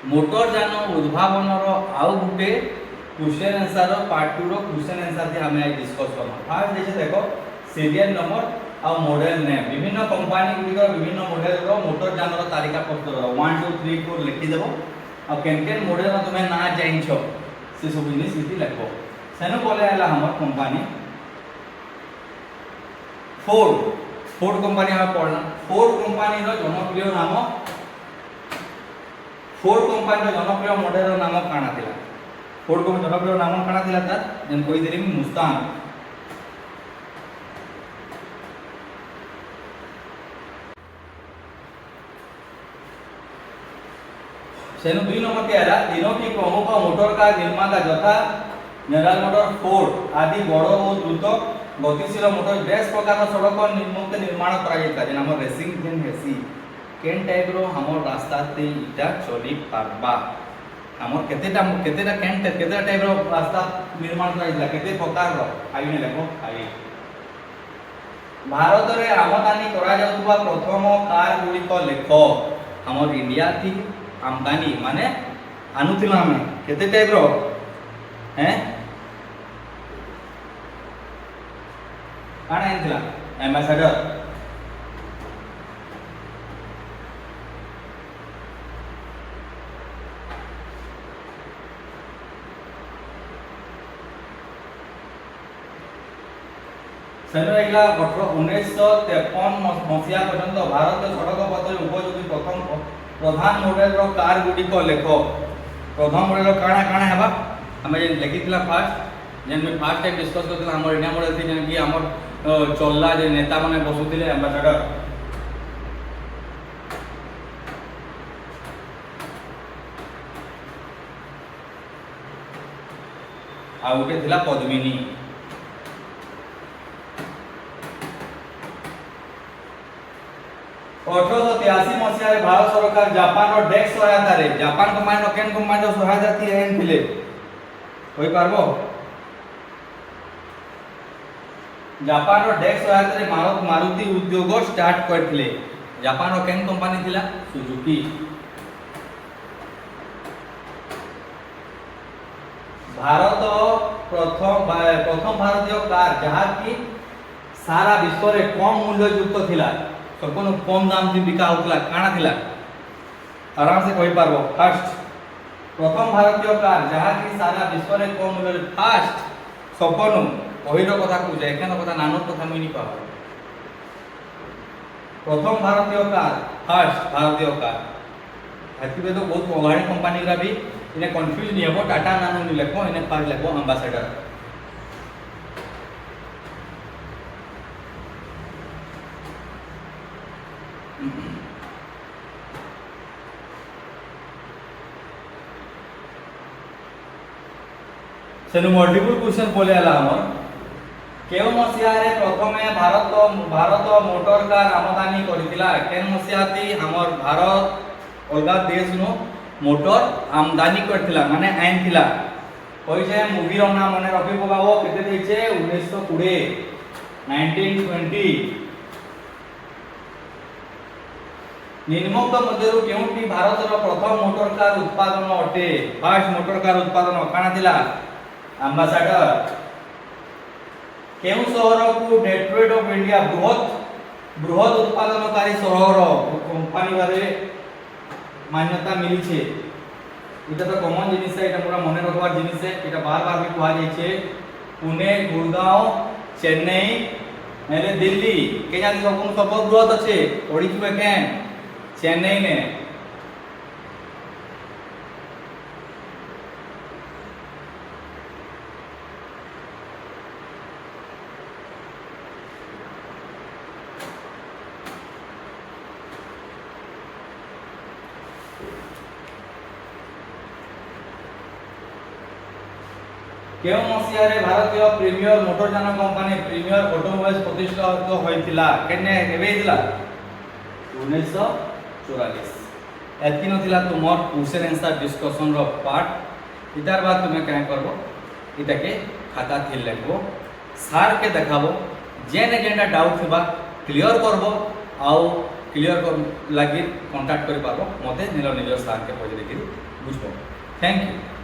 Motor यान उद्भावन आउ गुटे क्वेश्चन आंसर पार्ट 2 रो क्वेश्चन आंसर जे हमें डिस्कस करबा। फास्ट जैसे देखो सीरियल नंबर आ मॉडल नेम विभिन्न कंपनी गुडी विभिन्न मॉडल रो मोटर यान रो तालिका प्रस्तुत करो 1 2 3 4 लिखि देबो आ केन केन मॉडल रो तुमे ना जानिछो से सब जिनिस इति लिखो। सेनु बोले हला हमर कंपनी फोर्ड कंपनी हमें पढ़ना। फोर्ड कंपनी रो जनप्रिय नाम फोर्ड कंपनी रो जनप्रिय मॉडल रो नाम काना थिला। फोर्ड कंपनी जनप्रिय नाम काना थिला त जेन कोइ देरी मुस्तांग। सेनु 2 नंबर के आला दिनों की प्रमुख मोटर कार निर्माता यथा जनरल मोटर फोर्ड आदि बड़ और द्रुत गतिशील मोटर बेस प्रकार सड़क निर्माण करा जायता जेन हमर रेसिंग जेन हेसी केन टाइप रो हमर रास्ता ते इटा चली पारबा। हमर केतेटा केतेटा टाइप रो रास्ता निर्माण करा जायता केते प्रकार रो आइने देखो आइ भारत रे आमदानी करा जाउतबा प्रथम कार गुडी को लेखो हमर इंडिया थी आमदानी माने आनुथिला हमें केते टाइप रो हैं काना एंथिला एम्बेसडर सेनुला 1953 मसिया पर्यंत भारत सड़क पथ उपयोगी प्रथम प्रधान मॉडल रो कार गुडी को लेखो। प्रथम मॉडल काना काना हेबा हमें जे लिखितला फास्ट जेन में फास्ट टाइम डिस्कस करथिला हमर इंडिया मॉडल थी जेन कि हमर चलला जे नेता माने बसुथिले एम्बेसडर आ उके थिला पद्मिनी। 1883 मसिया रे भारत सरकार जापान रो डेक्स सहायता रे जापान कंपनी रो केन कंपनी रो सहायता थी एन थिले होई पारबो। जापान रो डेक्स सहायता रे मारुति उद्योग स्टार्ट करथिले। जापान रो केन कंपनी थिला सुजुकी। भारत प्रथम भारतीय कार जहा की सारा विश्व रे कम मूल्य युक्त थिला सबको कम दाम थी बिका होतला काना थिला आराम से कहि पारबो। फर्स्ट प्रथम भारतीय कार जहा की सारा विश्व रे कम मूल्य फास्ट सबको पहिलो कथा को जाय केन कथा नानो कथा मिनी पाबो। प्रथम भारतीय कार फर्स्ट भारतीय कार हाथी पे तो बहुत मोबाइल कंपनी का भी इने कंफ्यूज नहीं हो टाटा नानो नहीं लिखो इने फर्स्ट लिखो एम्बेसडर। सेनु मल्टीपल क्वेश्चन बोले आला हमर केउ मसिया रे प्रथमे भारत मोटर कार आमदानी करथिला केन मसिया थी हमर भारत अलगा देश नो मोटर आमदानी करथिला माने आइन थिला होइसे मूवी रो नाम मने रखि पबाओ केते दैछे 1920 1920 निम्नोक्त मध्यरु केउटी भारत रो प्रथम मोटर कार उत्पादन अटे। फर्स्ट मोटर कार उत्पादन काना थिला एम्बेसडर। केउ शहर को डेट्रॉइट ऑफ इंडिया बृहत उत्पादनकारी शहर कंपनी बारे मान्यता मिली छे। इटा तो कॉमन जिनिस है इटा पूरा मने रखवार जिनिस है इटा बार बार भी कहा जाय छे पुणे गुड़गांव चेन्नई नेले दिल्ली के जानि सब बृहत আছে ओडी छुए केन चेन्नई ने केउ मसिया रे भारतीय प्रीमियर मोटरयान कंपनी प्रीमियर ऑटोमोबाइल्स प्रतिष्ठित होइतिला केने केबे हितला 1944। एतकी नथिला तुमर क्वेश्चन आंसर डिस्कशन रो पार्ट इतार बाद तुमे काय करबो इटा के खाता थिल लेखबो सार के देखाबो जेने जेने डाउट थिबा क्लियर करबो आउ क्लियर लगे कंटाक्ट कर पार मत निज निज स्थान के पहुँचे देखिए बुझ थैंक यू।